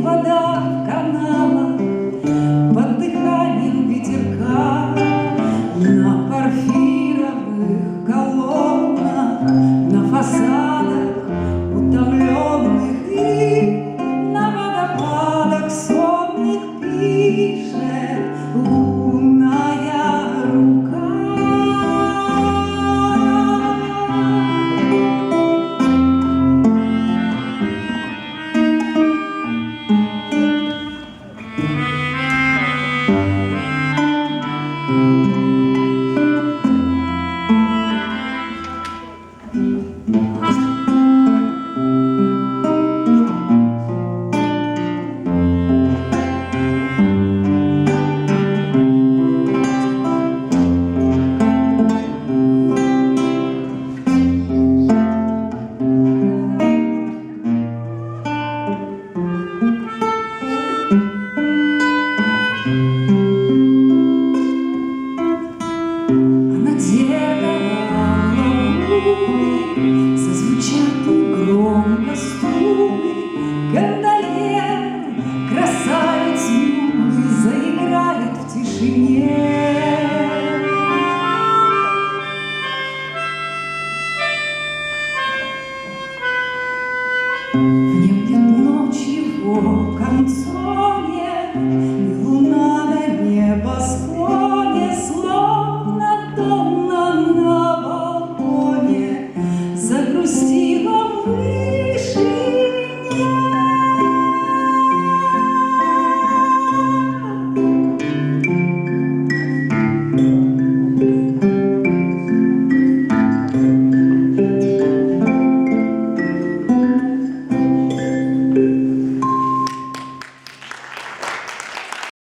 вода в каналах под дыханием ветерка, на порфировых колоннах, на фасадах утомленных и на водопадах сонных пишет лунная рука. Зазвучат громко струны, гондольер, красавец юный, заиграет в тишине. В нем нет ночи, его концов нет,